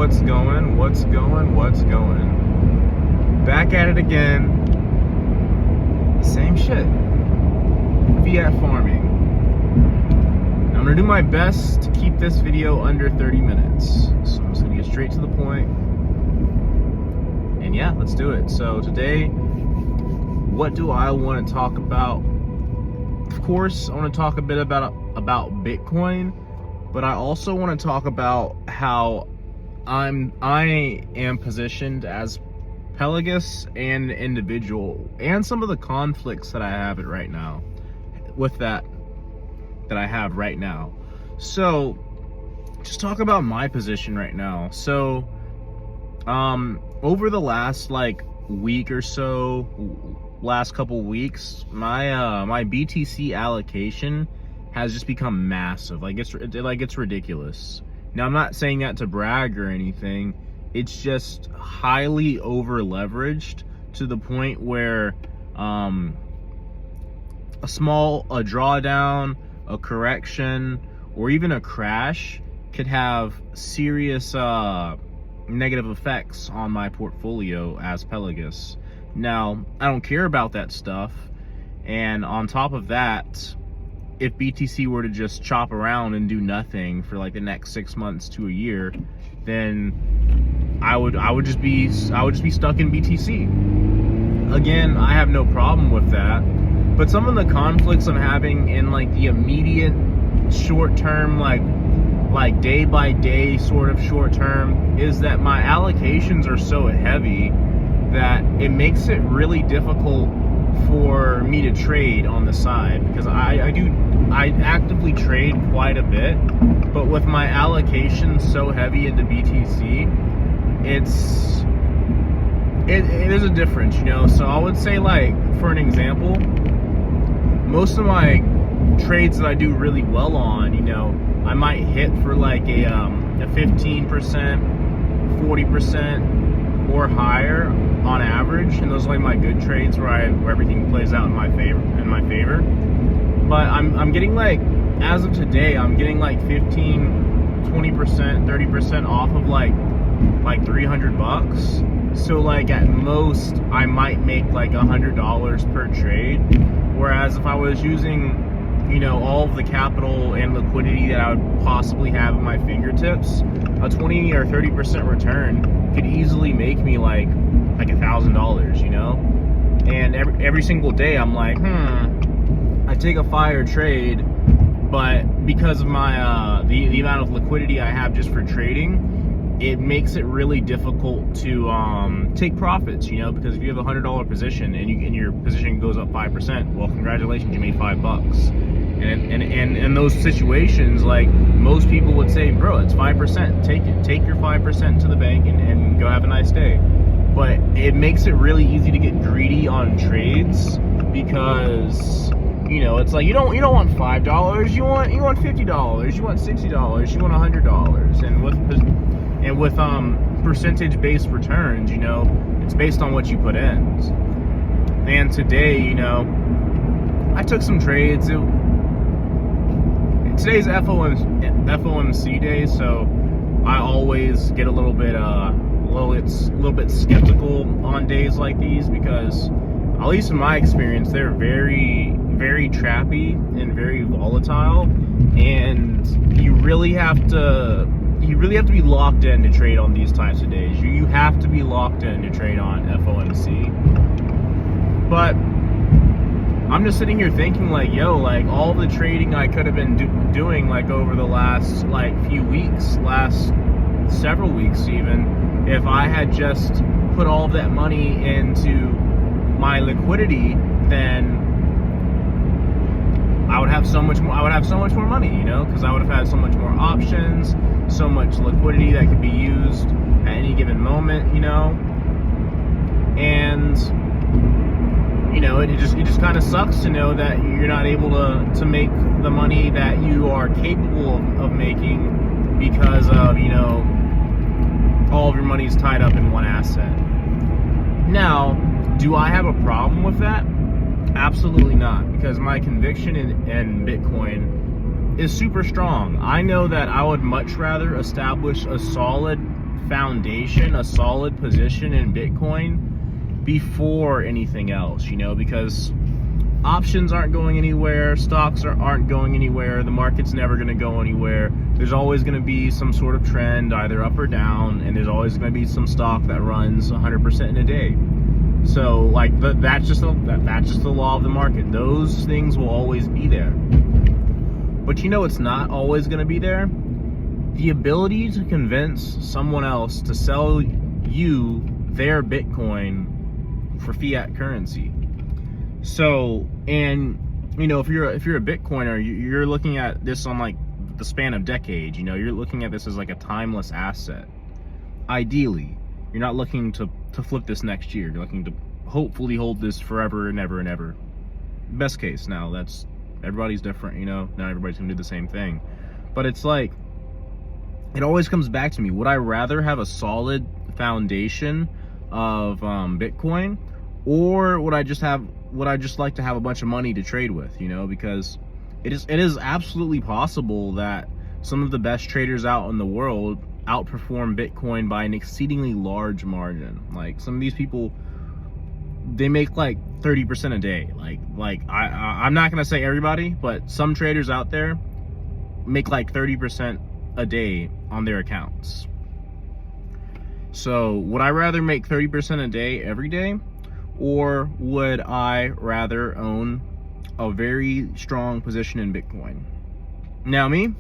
What's going? Back at it again. Same shit. Fiat farming. Now, I'm gonna do my best to keep this video under 30 minutes. So I'm just gonna get straight to the point. And yeah, let's do it. So today, what do I want to talk about? Of course, I want to talk a bit about Bitcoin, but I also want to talk about how I am positioned as Pelagus and an individual, and some of the conflicts that I have right now with that I have right now. So just talk about my position right now. So over the last week or so, last couple weeks, my BTC allocation has just become massive. It's ridiculous. Now, I'm not saying that to brag or anything. It's just highly over leveraged to the point where a drawdown, a correction, or even a crash could have serious negative effects on my portfolio as Pelagus. Now, I don't care about that stuff, and on top of that, if BTC were to just chop around and do nothing for the next 6 months to a year, then I would just be stuck in BTC. Again, I have no problem with that, but some of the conflicts I'm having in the immediate short term, like day by day sort of short term, is that my allocations are so heavy that it makes it really difficult for me to trade on the side, because I actively trade quite a bit, but with my allocation so heavy into BTC, it is a difference, So I would say, for an example, most of my trades that I do really well on, I might hit for a 15%, 40% or higher on average, and those are my good trades where everything plays out in my favor. But I'm getting as of today, I'm getting 15, 20%, 30% off of like $300. So at most I might make $100 per trade, whereas if I was using all of the capital and liquidity that I would possibly have at my fingertips, a 20 or 30% return could easily make me $1,000, and every single day I'm I take a fire trade, but because of my the amount of liquidity I have just for trading, it makes it really difficult to take profits, because if you have a $100 position and your position goes up 5%, well, congratulations, you made $5. And in those situations, most people would say, bro, it's 5%, take your 5% to the bank and go have a nice day. But it makes it really easy to get greedy on trades, because it's you don't want $5, you want $50, you want $60, you want $100, and with percentage based returns, it's based on what you put in. And today, I took some trades. Today's FOMC day, so I always get a little bit skeptical on days like these, because at least in my experience, they're very, very trappy and very volatile, and you really have to be locked in to trade on these types of days. You have to be locked in to trade on FOMC. But I'm just sitting here thinking all the trading I could have been doing over the last few weeks, last several weeks even, if I had just put all of that money into my liquidity, then I would have so much more money, because I would have had so much more options, so much liquidity that could be used at any given moment, and it just kind of sucks to know that you're not able to make the money that you are capable of making, because of all of your money is tied up in one asset. Now, do I have a problem with that? Absolutely not, because my conviction in Bitcoin is super strong. I know that I would much rather establish a solid foundation, a solid position in Bitcoin before anything else, you know, because options aren't going anywhere, stocks aren't going anywhere, the market's never going to go anywhere. There's always going to be some sort of trend, either up or down, and there's always going to be some stock that runs 100% in a day. So, like, that's just the law of the market. Those things will always be there. But you know, it's not always going to be there. The ability to convince someone else to sell you their Bitcoin for fiat currency. So, and you know, if you're a Bitcoiner, you're looking at this on like the span of decades. You know, you're looking at this as like a timeless asset. Ideally, you're not looking to flip this next year. You're looking to hopefully hold this forever and ever and ever. Best case. Now, that's, everybody's different, you know, not everybody's gonna do the same thing. But it's like, it always comes back to me, would I rather have a solid foundation of Bitcoin, or would I just like to have a bunch of money to trade with, you know? Because it is absolutely possible that some of the best traders out in the world outperform Bitcoin by an exceedingly large margin. Like, some of these people, they make like 30% a day. I'm not gonna say everybody, but some traders out there make like 30% a day on their accounts. So would I rather make 30% a day every day, or would I rather own a very strong position in Bitcoin? Now me,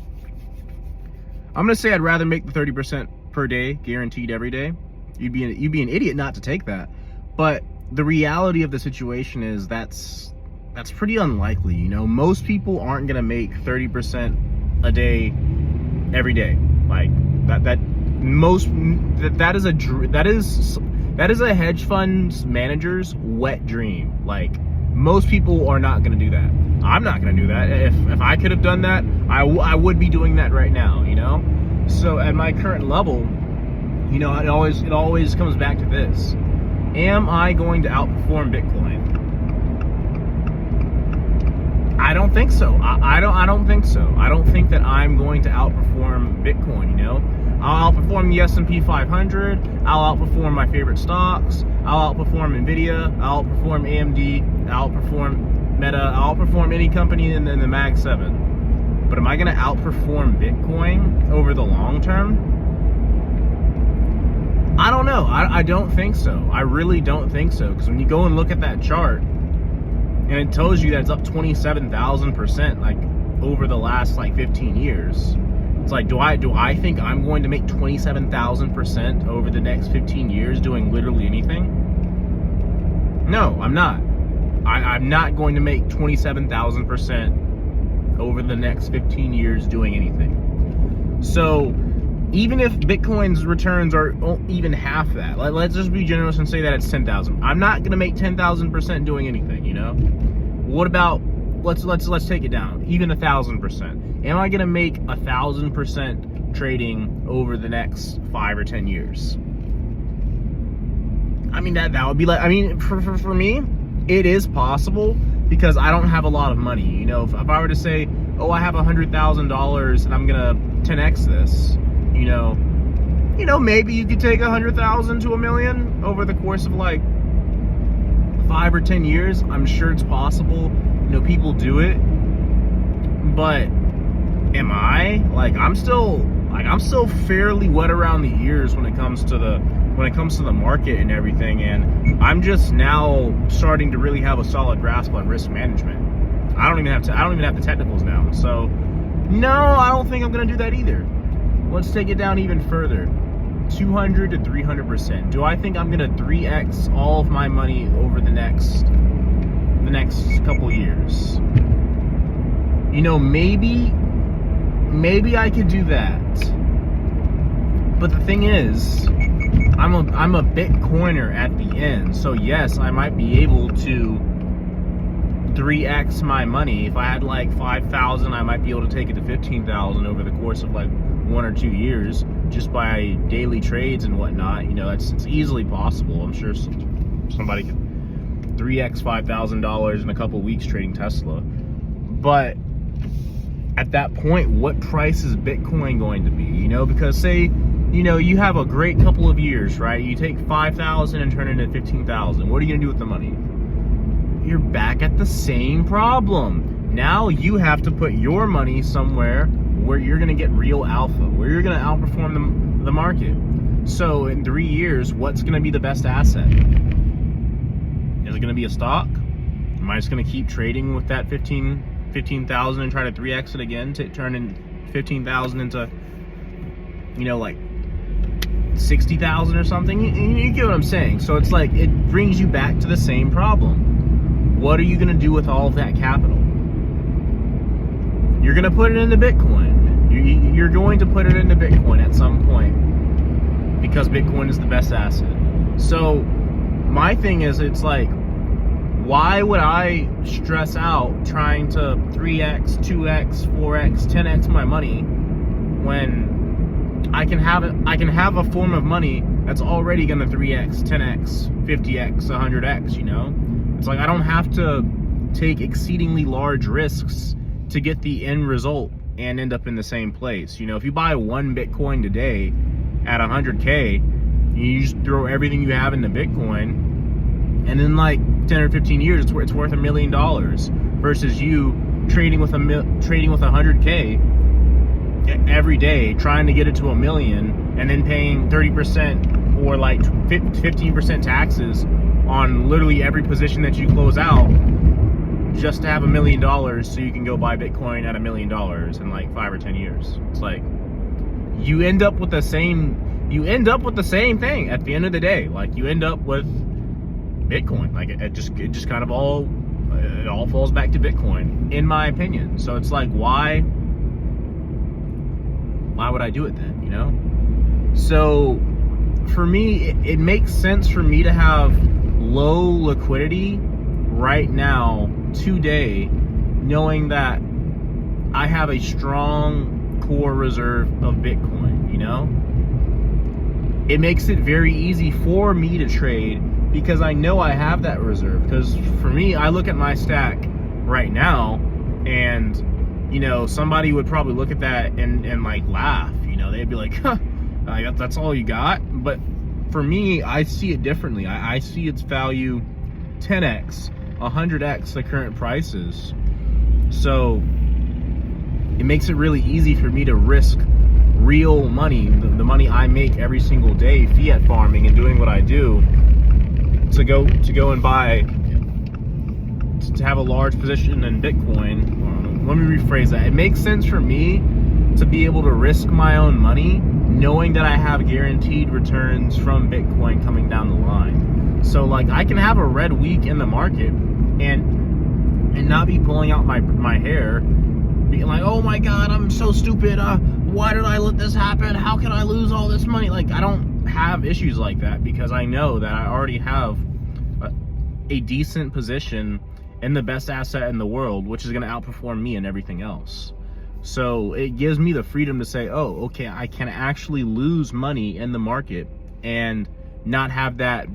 I'm gonna say I'd rather make the 30% per day guaranteed every day. You'd be an idiot not to take that. But the reality of the situation is that's pretty unlikely. You know, most people aren't gonna make 30% a day every day. Like that is a hedge fund manager's wet dream. Like, most people are not going to do that. I'm not going to do that. If I could have done that, I would be doing that right now, you know? So at my current level, you know, it always comes back to this. Am I going to outperform Bitcoin? I don't think so. I don't think so. I don't think that I'm going to outperform Bitcoin, you know? I'll outperform the S&P 500. I'll outperform my favorite stocks. I'll outperform Nvidia. I'll outperform AMD. I'll outperform Meta. I'll outperform any company in the Mag 7. But am I going to outperform Bitcoin over the long term? I don't know. I don't think so. I really don't think so. Because when you go and look at that chart, and it tells you that it's up 27,000%, like, over the last like 15 years. It's like, do I think I'm going to make 27,000% over the next 15 years doing literally anything? No, I'm not. I'm not going to make 27,000% over the next 15 years doing anything. So even if Bitcoin's returns are even half that, let's just be generous and say that it's 10,000. I'm not going to make 10,000% doing anything, you know? What about, let's take it down, even 1,000%. Am I going to make 1,000% trading over the next 5 or 10 years? I mean, that would be like, I mean, for me, it is possible, because I don't have a lot of money. You know, if I were to say, oh, I have $100,000 and I'm going to 10x this, you know, maybe you could take 100,000 to $1 million over the course of like 5 or 10 years. I'm sure it's possible. You know, people do it. But am I? Like, I'm still fairly wet around the ears when it comes to the market and everything, and I'm just now starting to really have a solid grasp on risk management. I don't even have the technicals now. So no, I don't think I'm gonna do that either. Let's take it down even further. 200 to 300%. Do I think I'm gonna 3x all of my money over the next couple years? You know, maybe I could do that. But the thing is, I'm a Bitcoiner at the end. So yes, I might be able to 3x my money. If I had like 5,000, I might be able to take it to 15,000 over the course of like 1 or 2 years, just by daily trades and whatnot. You know, it's easily possible. I'm sure somebody could 3x $5,000 in a couple weeks trading Tesla. But at that point, what price is Bitcoin going to be? You know, because say you know, you have a great couple of years, right? You take 5,000 and turn it into 15,000. What are you gonna do with the money? You're back at the same problem. Now you have to put your money somewhere where you're gonna get real alpha, where you're gonna outperform the market. So in 3 years, what's gonna be the best asset? Is it gonna be a stock? Am I just gonna keep trading with that 15,000 and try to 3x it again to turn in 15,000 into, you know, like 60,000 or something? You get what I'm saying? So it's like, it brings you back to the same problem. What are you gonna do with all of that capital? You're gonna put it into Bitcoin. You're going to put it into Bitcoin at some point because Bitcoin is the best asset. So my thing is, it's like, why would I stress out trying to 3x, 2x, 4x, 10x my money when I can have a form of money that's already gonna 3x, 10x, 50x, 100x, you know? It's like, I don't have to take exceedingly large risks to get the end result and end up in the same place. You know, if you buy one Bitcoin today at 100K, you just throw everything you have into Bitcoin, and in like 10 or 15 years, it's worth $1 million versus you trading with 100K every day, trying to get it to 1 million, and then paying 30% or like 15% taxes on literally every position that you close out, just to have $1 million so you can go buy Bitcoin at $1 million in like 5 or 10 years. It's like, you end up with the same thing at the end of the day. Like, you end up with Bitcoin. Like, it just kind of all falls back to Bitcoin, in my opinion. So it's like, why would I do it then, you know? So for me, it makes sense for me to have low liquidity right now, today, knowing that I have a strong core reserve of Bitcoin, you know? It makes it very easy for me to trade because I know I have that reserve. Because for me, I look at my stack right now, and, you know, somebody would probably look at that and like laugh, you know? They'd be like, huh, that's all you got? But for me, I see it differently. I see its value 10x, 100x the current prices. So it makes it really easy for me to risk real money, the money I make every single day fiat farming and doing what I do, to go and buy, to have a large position in Bitcoin. Let me rephrase that. It makes sense for me to be able to risk my own money, knowing that I have guaranteed returns from Bitcoin coming down the line. So like, I can have a red week in the market and not be pulling out my hair, being like, oh my god, I'm so stupid, why did I let this happen, how can I lose all this money? Like, I don't have issues like that because I know that I already have a decent position in the best asset in the world, which is going to outperform me and everything else. So it gives me the freedom to say, oh, okay, I can actually lose money in the market and not have that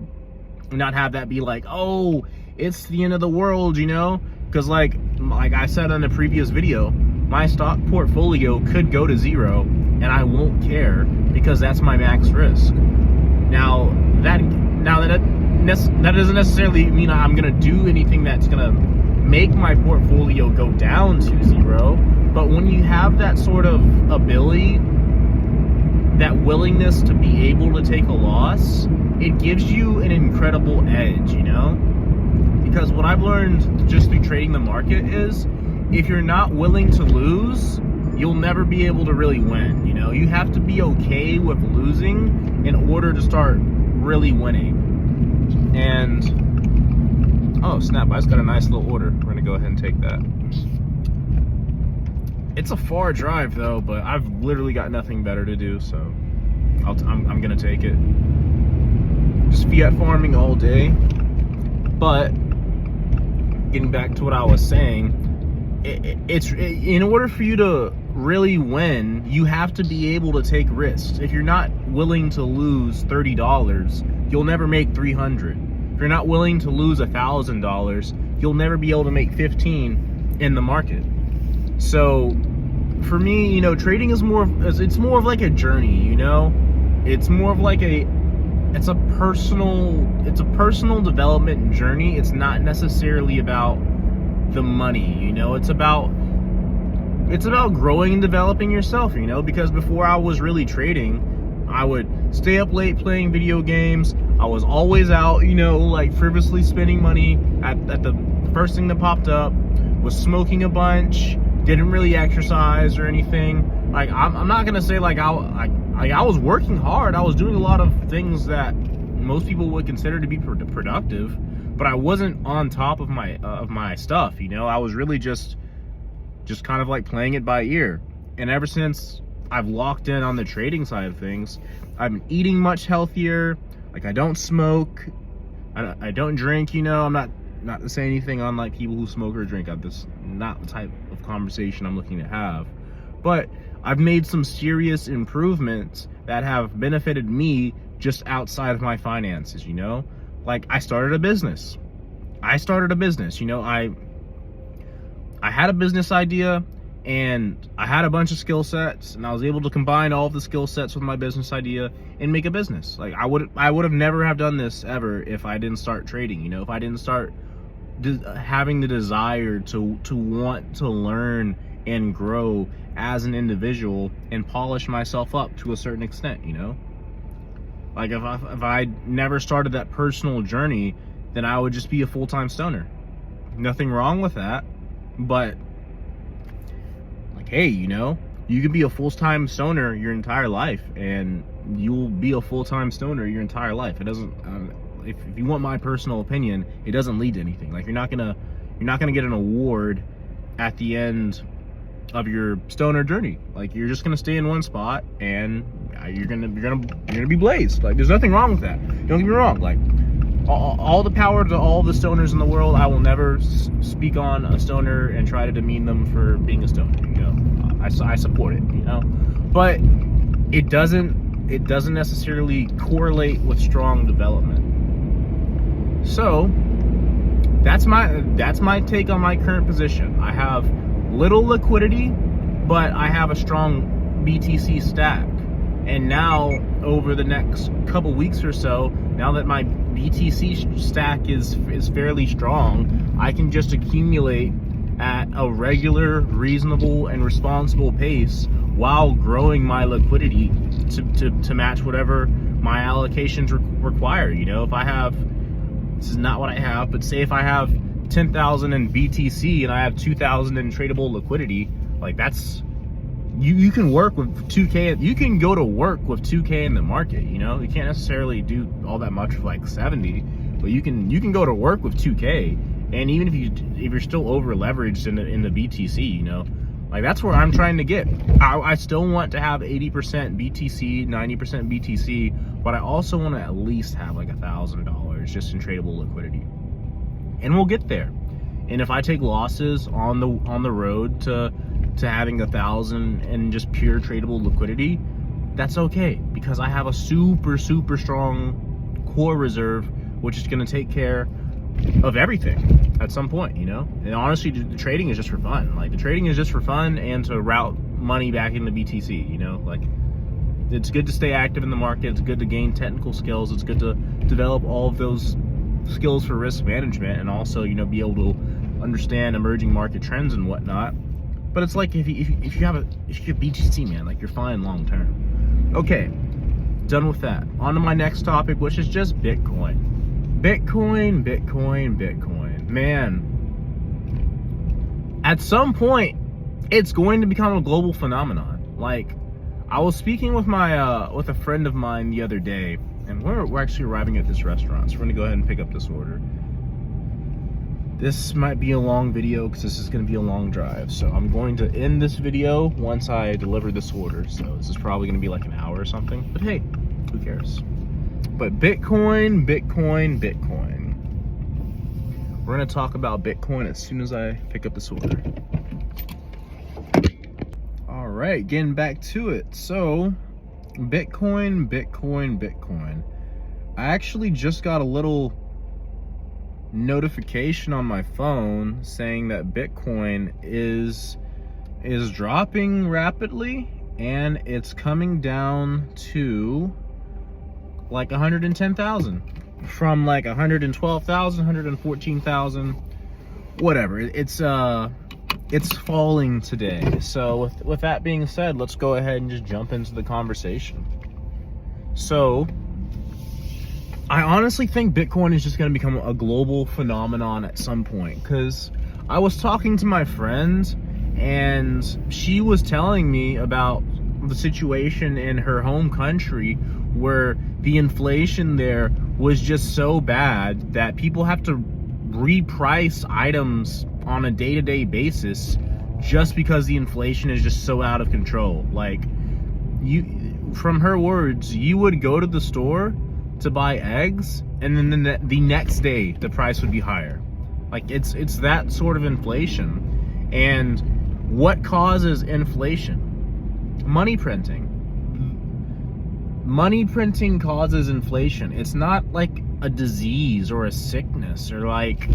be like, oh, it's the end of the world, you know? Because like I said in the previous video, my stock portfolio could go to zero and I won't care because that's my max risk. Now that doesn't necessarily mean I'm gonna do anything that's gonna make my portfolio go down to zero. But when you have that sort of ability, that willingness to be able to take a loss, it gives you an incredible edge, you know? Because what I've learned just through trading the market is, if you're not willing to lose, you'll never be able to really win, you know? You have to be okay with losing in order to start really winning. And, oh snap, I just got a nice little order. We're gonna go ahead and take that. It's a far drive though, but I've literally got nothing better to do, so I'm gonna take it. Just fiat farming all day. But getting back to what I was saying, it's in order for you to really win, you have to be able to take risks. If you're not willing to lose $30, you'll never make $300. If you're not willing to lose $1,000, you'll never be able to make 15 in the market. So for me, you know, trading is more of like a journey, you know? it's more of like it's a personal development journey. It's not necessarily about the money, you know. It's about growing and developing yourself, you know, because before I was really trading, I would stay up late playing video games. I was always out, you know, like frivolously spending money at the first thing that popped up, was smoking a bunch, didn't really exercise or anything. Like, I'm not gonna say like I was working hard. I was doing a lot of things that most people would consider to be productive, but I wasn't on top of my stuff, you know. I was really just kind of like playing it by ear. And ever since I've locked in on the trading side of things, I've been eating much healthier. Like, I don't smoke, I don't drink, you know. I'm not to say anything on like people who smoke or drink. That's not the type of conversation I'm looking to have. But I've made some serious improvements that have benefited me just outside of my finances, you know. Like, I started a business, you know. I had a business idea, and I had a bunch of skill sets, and I was able to combine all of the skill sets with my business idea and make a business. Like, I would have never have done this ever if I didn't start trading, you know. If I didn't start having the desire to want to learn and grow as an individual and polish myself up to a certain extent, you know. Like, if I never started that personal journey, then I would just be a full-time stoner. Nothing wrong with that, but like, hey, you know, you can be a full-time stoner your entire life, and you'll be a full-time stoner your entire life. It doesn't if you want my personal opinion, it doesn't lead to anything. Like, you're not gonna get an award at the end of your stoner journey. Like, you're just gonna stay in one spot, and you're gonna be blazed. Like, there's nothing wrong with that. Don't get me wrong. Like, all the power to all the stoners in the world. I will never speak on a stoner and try to demean them for being a stoner, you know. I support it, you know, but it doesn't necessarily correlate with strong development. So that's my take on my current position. I have little liquidity, but I have a strong BTC stack. And now, over the next couple weeks or so, now that my BTC stack is fairly strong, I can just accumulate at a regular, reasonable, and responsible pace while growing my liquidity to match whatever my allocations require. You know, if I have, this is not what I have, but say if I have 10,000 in BTC and I have 2,000 in tradable liquidity, like, that's, you can work with 2K. You can go to work with 2K in the market, you know. You can't necessarily do all that much with like 70, but you can go to work with 2K. And even if you're still over leveraged in the BTC, you know, like, that's where I'm trying to get. I still want to have 80% BTC, 90% BTC, but I also want to at least have like $1,000 just in tradable liquidity, and we'll get there. And if I take losses on the road to having 1,000 in just pure tradable liquidity, that's okay, because I have a super strong core reserve, which is going to take care of everything at some point, you know. And honestly, the trading is just for fun. Like, the trading is just for fun and to route money back into BTC, you know. Like, it's good to stay active in the market. It's good to gain technical skills. It's good to develop all of those skills for risk management, and also, you know, be able to understand emerging market trends and whatnot. But it's like, if you have BTC, man, like, you're fine long term. Okay, done with that. On to my next topic, which is just Bitcoin. Bitcoin. Man, at some point, it's going to become a global phenomenon. Like, I was speaking with with a friend of mine the other day, and we're actually arriving at this restaurant, so we're gonna go ahead and pick up this order. This might be a long video because this is going to be a long drive, so I'm going to end this video once I deliver this order. So this is probably going to be like an hour or something, but hey, who cares? But Bitcoin. We're going to talk about Bitcoin as soon as I pick up this order. All right, getting back to it. So Bitcoin. I actually just got a little notification on my phone saying that Bitcoin is dropping rapidly, and it's coming down to like 110,000, from like 112,000, 114,000, whatever. It's falling today. So with that being said, let's go ahead and just jump into the conversation. So I honestly think Bitcoin is just going to become a global phenomenon at some point, because I was talking to my friend and she was telling me about the situation in her home country where the inflation there was just so bad that people have to reprice items on a day-to-day basis just because the inflation is just so out of control. Like, from her words, you would go to the store to buy eggs, and then the next day the price would be higher. Like, it's that sort of inflation. And what causes inflation? Money printing. Money printing causes inflation. It's not like a disease or a sickness or like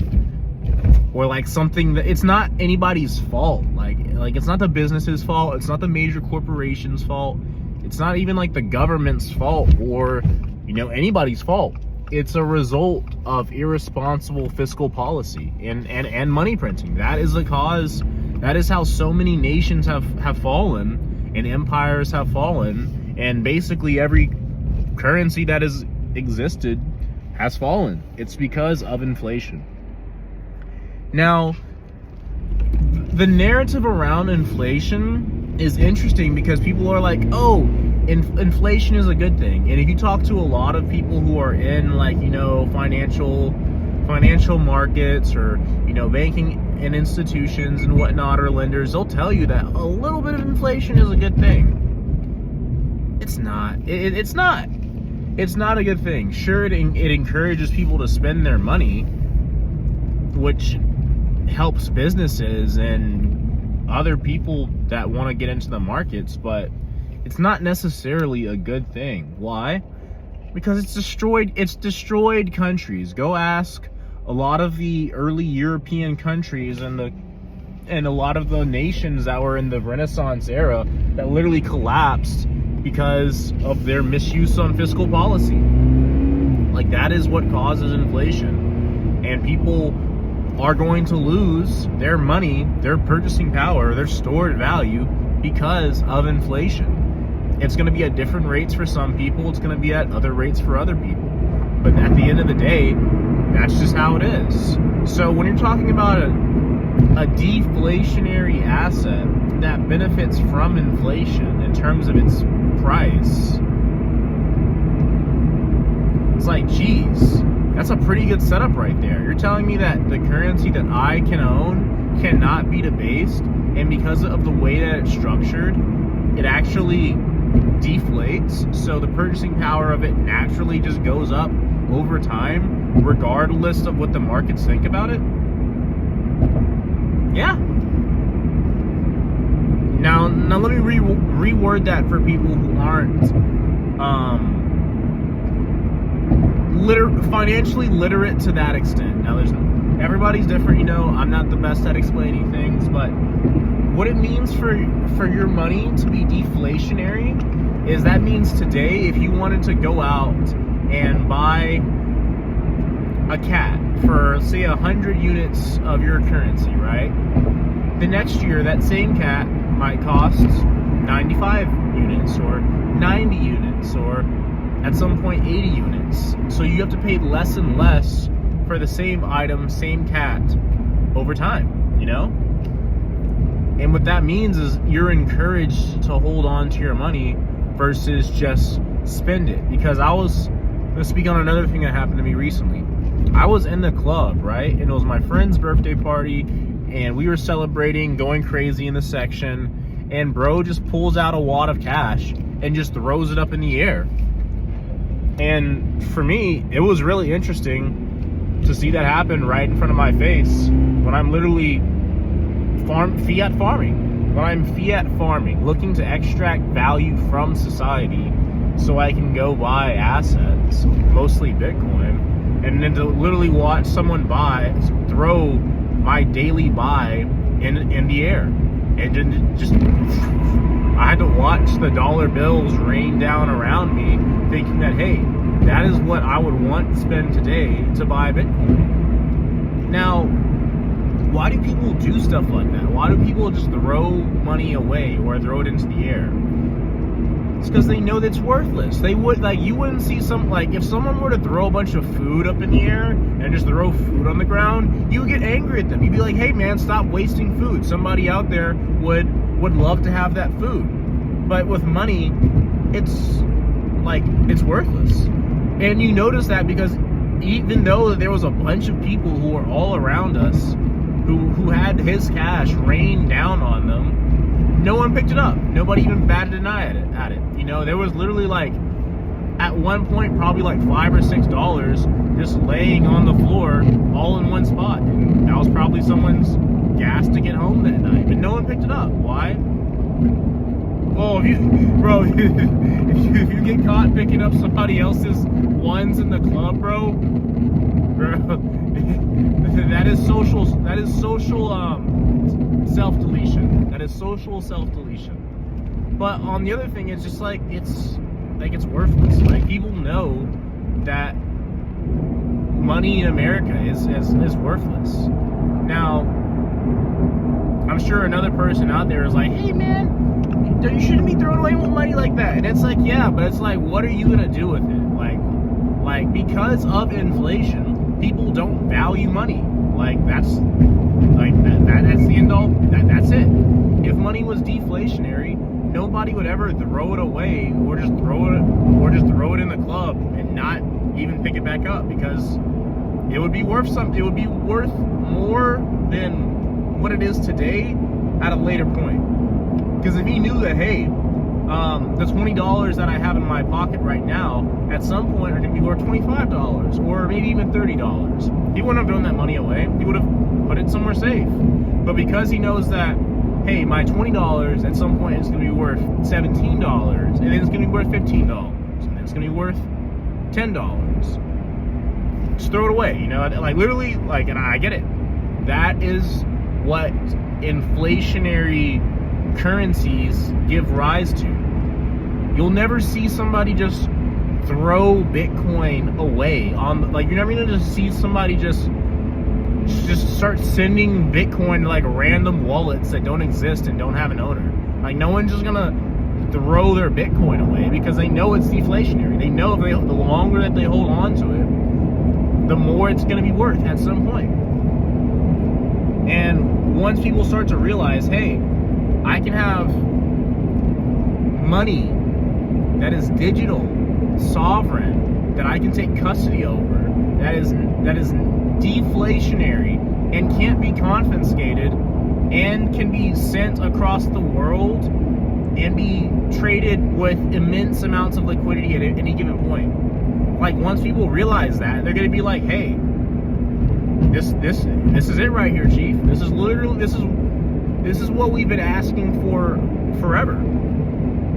something that, it's not anybody's fault. Like it's not the business's fault. It's not the major corporation's fault. It's not even like the government's fault or, anybody's fault. It's a result of irresponsible fiscal policy and money printing. That is the cause. That is how so many nations have fallen and empires have fallen, and basically every currency that has existed has fallen. It's because of inflation. Now, the narrative around inflation is interesting because people are like, oh, inflation is a good thing. And if you talk to a lot of people who are in financial markets or banking and institutions and whatnot, or lenders, they'll tell you that a little bit of inflation is a good thing. It's not. It's not. It's not a good thing. Sure, it encourages people to spend their money, which helps businesses and other people that want to get into the markets, but it's not necessarily a good thing. Why? Because it's destroyed countries. Go ask a lot of the early European countries and a lot of the nations that were in the Renaissance era that literally collapsed because of their misuse on fiscal policy. Like, that is what causes inflation. And people are going to lose their money, their purchasing power, their stored value because of inflation. It's going to be at different rates for some people. It's going to be at other rates for other people. But at the end of the day, that's just how it is. So when you're talking about a deflationary asset that benefits from inflation in terms of its price, it's like, geez, that's a pretty good setup right there. You're telling me that the currency that I can own cannot be debased, and because of the way that it's structured, it actually deflates, so the purchasing power of it naturally just goes up over time, regardless of what the markets think about it? Yeah. Now let me reword that for people who aren't financially literate to that extent. Now, everybody's different, I'm not the best at explaining things, but what it means for your money to be deflationary is that means today, if you wanted to go out and buy a cat for, say, 100 units of your currency, right? The next year, that same cat might cost 95 units or 90 units or at some point 80 units. So you have to pay less and less for the same item, same cat over time, And what that means is you're encouraged to hold on to your money versus just spend it. Because I was going to speak on another thing that happened to me recently. I was in the club, right? And it was my friend's birthday party, and we were celebrating, going crazy in the section, and bro just pulls out a wad of cash and just throws it up in the air. And for me, it was really interesting to see that happen right in front of my face when I'm literally fiat farming. When I'm fiat farming, looking to extract value from society so I can go buy assets, mostly Bitcoin, and then to literally watch someone throw my daily buy in the air. And then just, I had to watch the dollar bills rain down around me, thinking that, hey, that is what I would want to spend today to buy Bitcoin. Now, why do people do stuff like that? Why do people just throw money away or throw it into the air? It's because they know that's worthless. They would, like, you wouldn't see if someone were to throw a bunch of food up in the air and just throw food on the ground, you would get angry at them. You'd be like, hey man, stop wasting food. Somebody out there would love to have that food. But with money, it's worthless. And you notice that because even though there was a bunch of people who were all around us who had his cash rain down on them, no one picked it up. Nobody even batted an eye at it. You know, there was literally at one point probably $5 or $6 just laying on the floor all in one spot. And that was probably someone's gas to get home that night. But no one picked it up. Why? Oh, if you get caught picking up somebody else's ones in the club, bro, that is social self-deletion. That is social self-deletion. But on the other thing, it's just it's worthless. Like, people know that money in America is worthless. Now, I'm sure another person out there is like, hey man, you shouldn't be throwing away money like that. And it's like, yeah, but it's like, what are you gonna do with it? Like because of inflation, people don't value money. That's the end all. That's it. If money was deflationary, nobody would ever throw it away or just throw it in the club and not even pick it back up, because it would be worth something. It would be worth more than what it is today at a later point. Because if he knew that, hey, the $20 that I have in my pocket right now at some point are going to be worth $25 or maybe even $30, he wouldn't have thrown that money away. He would have put it somewhere safe. But because he knows that, hey, my $20 at some point is going to be worth $17, and then it's going to be worth $15, and then it's going to be worth $10, just throw it away. You know, literally, and I get it. That is what inflationary currencies give rise to. You'll never see somebody just throw Bitcoin away you're never gonna just see somebody just start sending Bitcoin to random wallets that don't exist and don't have an owner. No one's just gonna throw their Bitcoin away, because they know it's deflationary. They know the longer that they hold on to it, the more it's gonna be worth at some point. And once people start to realize, hey, I can have money that is digital, sovereign, that I can take custody over, that is deflationary and can't be confiscated and can be sent across the world and be traded with immense amounts of liquidity at any given point. Once people realize that, they're going to be like, hey, this is it right here, Chief. This is what we've been asking for forever.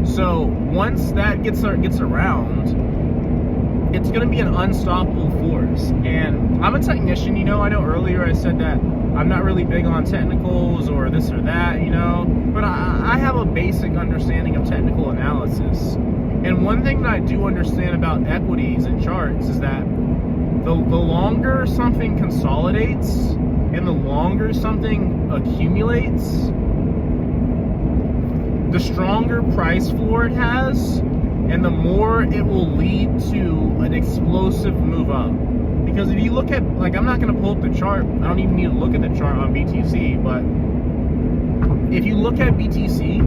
So once that gets around, it's going to be an unstoppable force. And I'm a technician, I know earlier I said that I'm not really big on technicals or this or that, but I have a basic understanding of technical analysis. And one thing that I do understand about equities and charts is that the longer something consolidates and the longer something accumulates, the stronger price floor it has, and the more it will lead to an explosive move up. Because if you look at, I'm not going to pull up the chart, I don't even need to look at the chart on BTC, but if you look at BTC,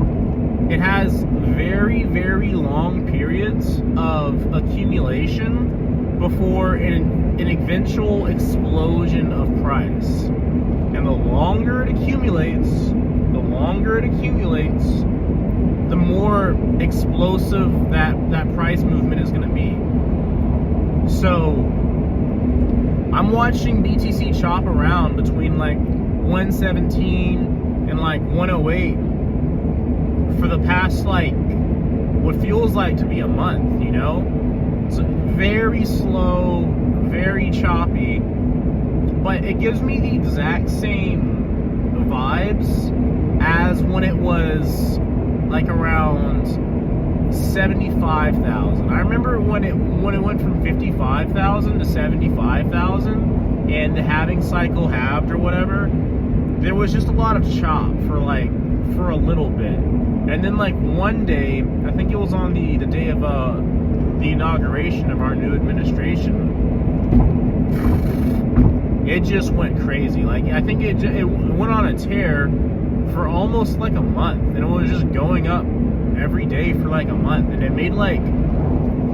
it has very, very long periods of accumulation before an eventual explosion of price. And the longer it accumulates, the more explosive that price movement is going to be. So I'm watching BTC chop around between 117 and 108 for the past what feels like to be a month. It's very slow, very choppy, but it gives me the exact same vibes as when it was around 75,000. I remember when it went from 55,000 to 75,000 and the halving cycle halved or whatever, there was just a lot of chop for a little bit. And then like one day, I think it was on the day of the inauguration of our new administration, it just went crazy. Like, I think it went on a tear for almost like a month, and it was just going up every day for like a month, and it made like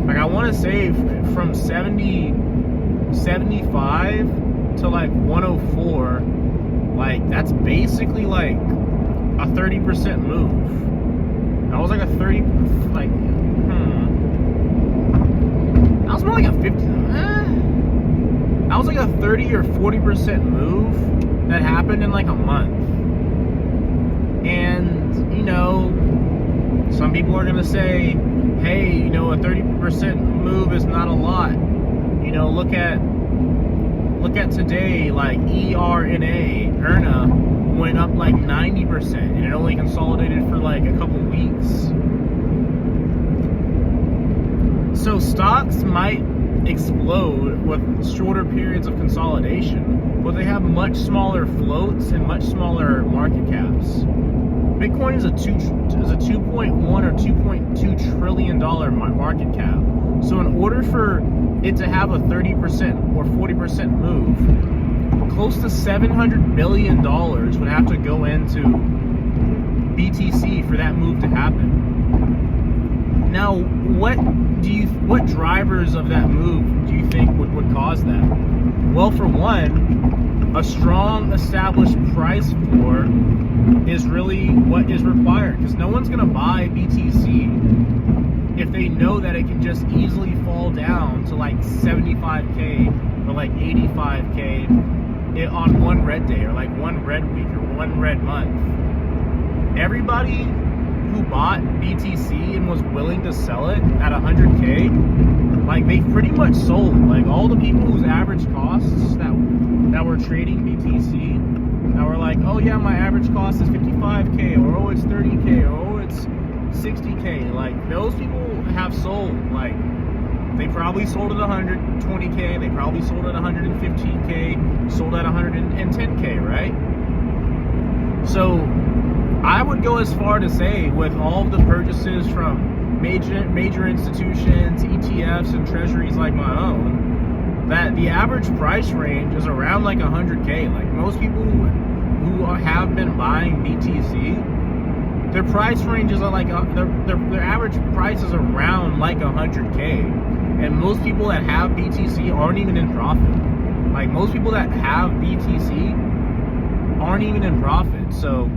I want to say from 75 to like 104, like that's basically like a 30% move. That was like a 30, like that was more like a 50. That was like a 30 or 40% move that happened in like a month. And, you know, some people are going to say, hey, you know, a 30% move is not a lot. You know, look at today, like ERNA went up like 90% and it only consolidated for like a couple weeks. So stocks might explode with shorter periods of consolidation, but they have much smaller floats and much smaller market caps. Bitcoin is a 2.1 or 2.2 trillion dollar market cap. So in order for it to have a 30% or 40% move, close to $700 billion would have to go into BTC for that move to happen. Now, what drivers of that move do you think would cause that? Well, for one, a strong established price floor is really what is required, because no one's going to buy BTC if they know that it can just easily fall down to like 75K or like 85K on one red day or like one red week or one red month. Everybody who bought BTC and was willing to sell it at 100K, like they pretty much sold. Like all the people whose average costs that were trading BTC, that were like, oh yeah, my average cost is 55K, or oh it's 30K, or oh it's 60K. Like those people have sold. Like they probably sold at 120K, they probably sold at 115K, sold at 110K, right? So I would go as far to say, with all of the purchases from major institutions, ETFs, and treasuries like my own, that the average price range is around like 100K. Like most people who have been buying BTC, their price ranges are like their average price is around like 100K, and most people that have BTC aren't even in profit. Like most people that have BTC aren't even in profit. So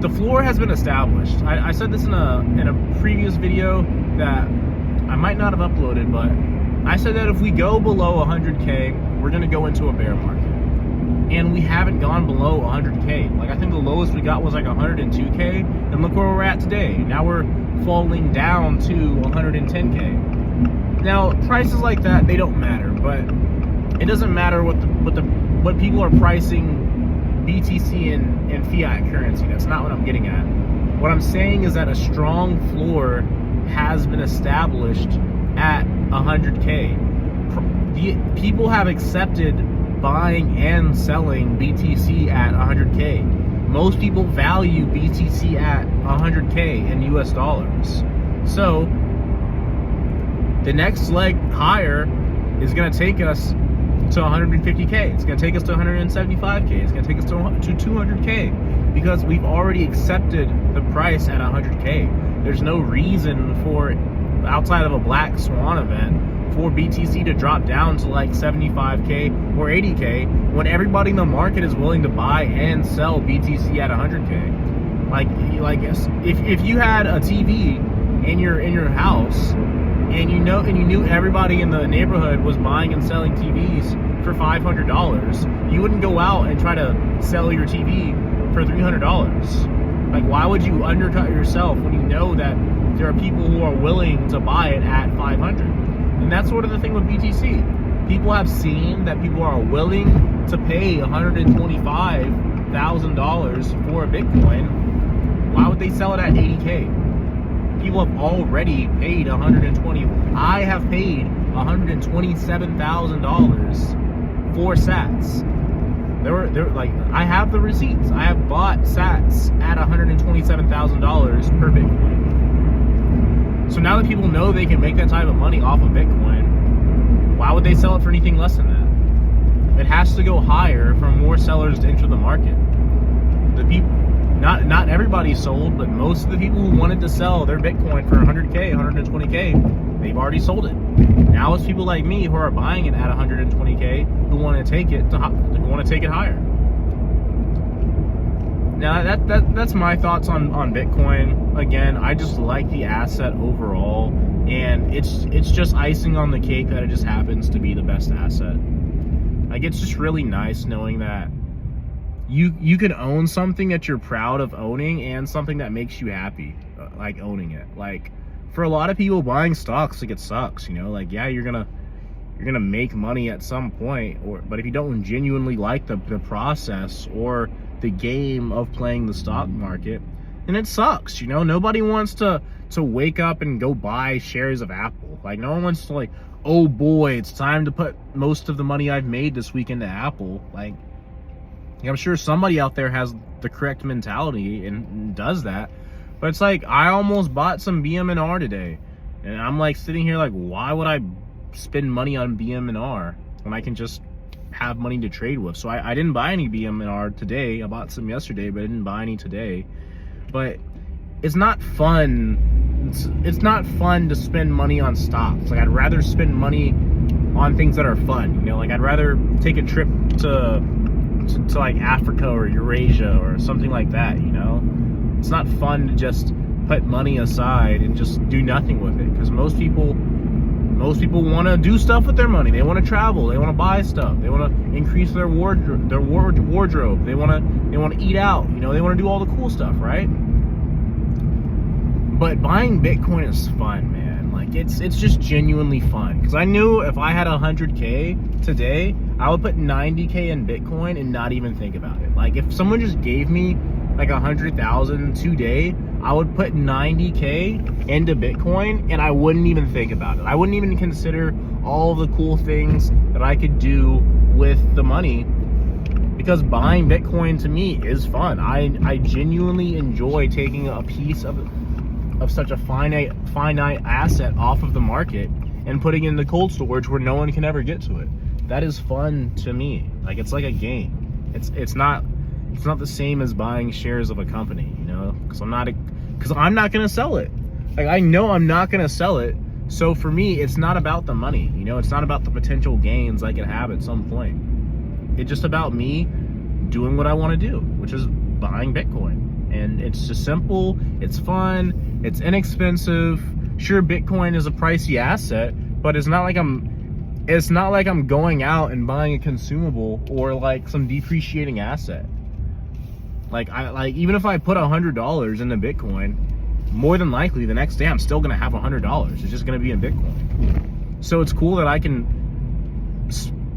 the floor has been established. I said this in a previous video that I might not have uploaded, but I said that if we go below 100K, we're going to go into a bear market. And we haven't gone below 100K. Like I think the lowest we got was like 102K, and look where we're at today. Now we're falling down to 110K. Now prices like that, they don't matter, but it doesn't matter what people are pricing BTC and fiat currency. That's not what I'm getting at. What I'm saying is that a strong floor has been established at 100K. People have accepted buying and selling BTC at 100K. Most people value BTC at 100K in US dollars. So the next leg higher is going to take us to 150K. It's going to take us to 175K. It's going to take us to 200K, because we've already accepted the price at 100K. There's no reason for, outside of a black swan event, for BTC to drop down to like 75K or 80K when everybody in the market is willing to buy and sell BTC at 100K. Like if you had a TV in your house, and you knew everybody in the neighborhood was buying and selling TVs for $500, you wouldn't go out and try to sell your TV for $300. Like, why would you undercut yourself when you know that there are people who are willing to buy it at 500? And that's sort of the thing with BTC. People have seen that people are willing to pay $125,000 for a Bitcoin. Why would they sell it at 80K? people have already paid I have paid $127,000 for sats. They're like, I have the receipts. I have bought sats at $127,000 per Bitcoin. So now that people know they can make that type of money off of Bitcoin, why would they sell it for anything less than that? It has to go higher for more sellers to enter the market. The people, not everybody sold, but most of the people who wanted to sell their Bitcoin for 100K, 120K, they've already sold it. Now it's people like me who are buying it at 120K who want to take it higher. Now that's my thoughts on Bitcoin. Again, I just like the asset overall, and it's just icing on the cake that it just happens to be the best asset. Like, it's just really nice knowing that you can own something that you're proud of owning and something that makes you happy, like owning it. Like, for a lot of people, buying stocks, like, it sucks, you know, like, yeah, you're gonna make money at some point, but if you don't genuinely like the process or the game of playing the stock market, then it sucks, you know. Nobody wants to wake up and go buy shares of Apple. Like, no one wants to, like, oh boy, it's time to put most of the money I've made this week into Apple. Like, I'm sure somebody out there has the correct mentality and does that, but it's like, I almost bought some BM&R today, and I'm like sitting here like, why would I spend money on BM&R when I can just have money to trade with? So I didn't buy any BM&R today. I bought some yesterday, but I didn't buy any today. But it's not fun. It's not fun to spend money on stocks. Like, I'd rather spend money on things that are fun, you know. Like, I'd rather take a trip to like Africa or Eurasia or something like that, you know. It's not fun to just put money aside and just do nothing with it, because most people want to do stuff with their money. They want to travel. They want to buy stuff. They want to increase their wardrobe. They want to eat out. You know, they want to do all the cool stuff, right? But buying Bitcoin is fun, man. Like, it's just genuinely fun. Because I knew if I had 100K today, I would put 90K in Bitcoin and not even think about it. Like, if someone just gave me like 100,000 today, I would put 90K into Bitcoin and I wouldn't even think about it. I wouldn't even consider all the cool things that I could do with the money, because buying Bitcoin to me is fun. I genuinely enjoy taking a piece of such a finite asset off of the market and putting it in the cold storage where no one can ever get to it. That is fun to me. Like, it's like a game. It's not the same as buying shares of a company, you know, because I'm not gonna sell it. Like, I know I'm not gonna sell it. So for me, it's not about the money, you know. It's not about the potential gains I could have at some point. It's just about me doing what I want to do, which is buying Bitcoin. And it's just simple. It's fun. It's inexpensive. Sure, Bitcoin is a pricey asset, but it's not like I'm going out and buying a consumable or like some depreciating asset. Like, even if I put $100 into Bitcoin, more than likely the next day I'm still gonna have $100. It's just gonna be in Bitcoin. So it's cool that I can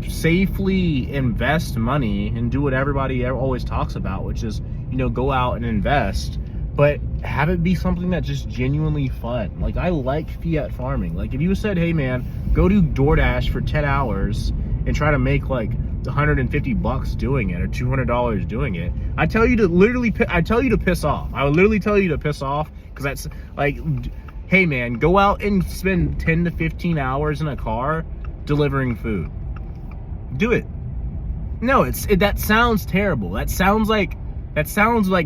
safely invest money and do what everybody always talks about, which is, you know, go out and invest, but have it be something that's just genuinely fun. Like, I like fiat farming. Like, if you said, hey man, go do DoorDash for 10 hours and try to make like $150 doing it or $200 doing it, I tell you to piss off. I would literally tell you to piss off, because that's like, hey man, go out and spend 10 to 15 hours in a car delivering food. Do it. No, that sounds terrible. That sounds like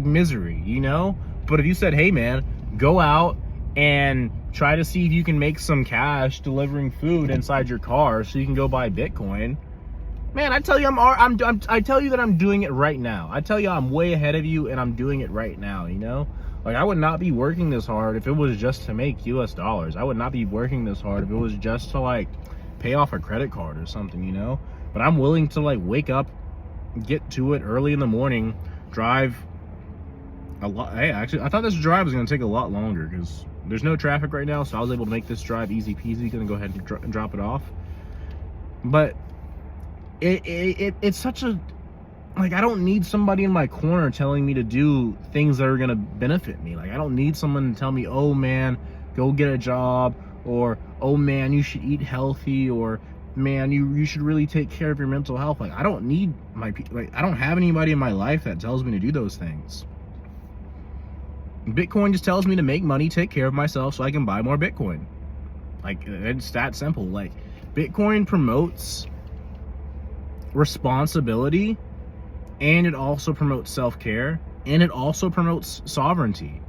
misery, you know? But if you said, hey man, go out and try to see if you can make some cash delivering food inside your car so you can go buy Bitcoin, man, I tell you I tell you that I'm doing it right now. I tell you I'm way ahead of you and I'm doing it right now, you know? Like, I would not be working this hard if it was just to make US dollars. I would not be working this hard if it was just to like pay off a credit card or something, you know? But I'm willing to like wake up, get to it early in the morning, drive a lot. Hey, actually, I thought this drive was going to take a lot longer because there's no traffic right now, so I was able to make this drive easy peasy. Gonna go ahead and drop it off. But it's such a, like, I don't need somebody in my corner telling me to do things that are going to benefit me. Like, I don't need someone to tell me, oh man, go get a job, or oh man, you should eat healthy, or man, you should really take care of your mental health. Like, I don't need I don't have anybody in my life that tells me to do those things. Bitcoin just tells me to make money, take care of myself so I can buy more Bitcoin. Like, it's that simple. Like, Bitcoin promotes responsibility, and it also promotes self-care, and it also promotes sovereignty.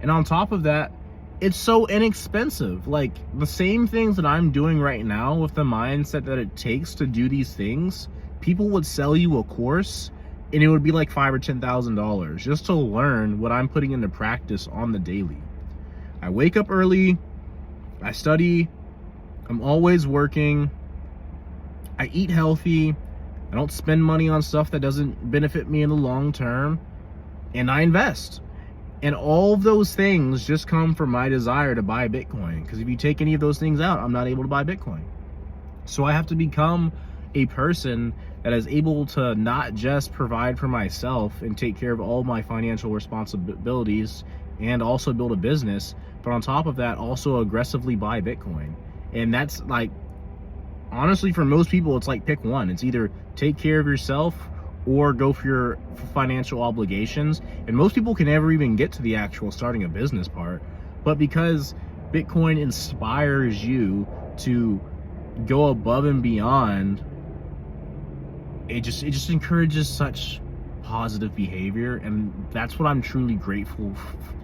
And on top of that, it's so inexpensive. Like, the same things that I'm doing right now with the mindset that it takes to do these things, people would sell you a course and it would be like $5,000 or $10,000 just to learn what I'm putting into practice on the daily. I wake up early, I study, I'm always working, I eat healthy, I don't spend money on stuff that doesn't benefit me in the long term, and I invest. And all of those things just come from my desire to buy Bitcoin. Because if you take any of those things out, I'm not able to buy Bitcoin. So I have to become a person that is able to not just provide for myself and take care of all my financial responsibilities and also build a business, but on top of that, also aggressively buy Bitcoin. And that's like, honestly, for most people, it's like pick one. It's either take care of yourself or go for your financial obligations. And most people can never even get to the actual starting a business part. But because Bitcoin inspires you to go above and beyond, it just encourages such positive behavior. And that's what I'm truly grateful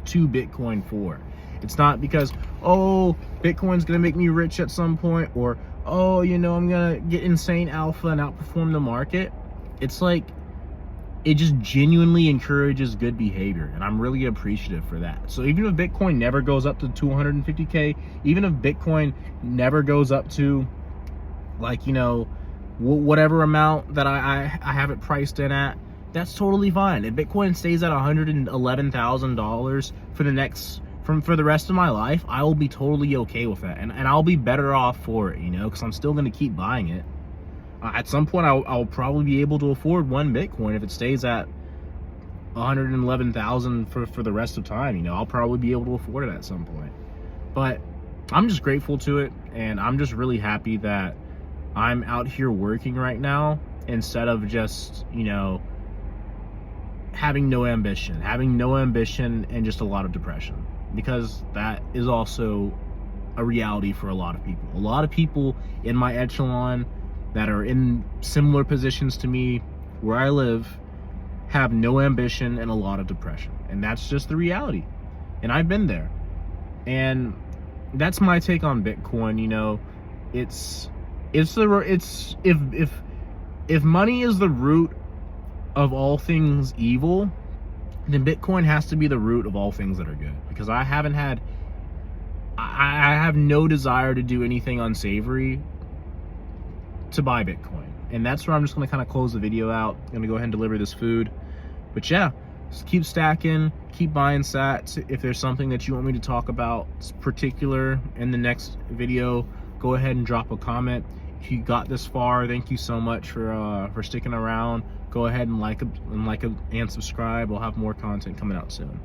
to Bitcoin for. It's not because, oh, Bitcoin's gonna make me rich at some point, or oh, you know, I'm gonna get insane alpha and outperform the market. It's like, it just genuinely encourages good behavior, and I'm really appreciative for that. So even if Bitcoin never goes up to 250K, even if Bitcoin never goes up to, like, you know, whatever amount that I have it priced in at, that's totally fine. If Bitcoin stays at $111,000 for the next, for the rest of my life, I will be totally okay with that, and I'll be better off for it, you know, because I'm still going to keep buying it. At some point, I'll probably be able to afford one Bitcoin if it stays at 111,000 for the rest of time. You know, I'll probably be able to afford it at some point. But I'm just grateful to it, and I'm just really happy that I'm out here working right now instead of just, you know, having no ambition and just a lot of depression, because that is also a reality for a lot of people. A lot of people in my echelon that are in similar positions to me where I live have no ambition and a lot of depression, and that's just the reality. And I've been there, and that's my take on Bitcoin. You know, if money is the root of all things evil, then Bitcoin has to be the root of all things that are good, because I have no desire to do anything unsavory to buy Bitcoin. And that's where I'm just going to kind of close the video out. I'm going to go ahead and deliver this food. But yeah, just keep stacking, keep buying sats. If there's something that you want me to talk about particular in the next video, go ahead and drop a comment. If you got this far, thank you so much for sticking around. Go ahead and like and subscribe. We'll have more content coming out soon.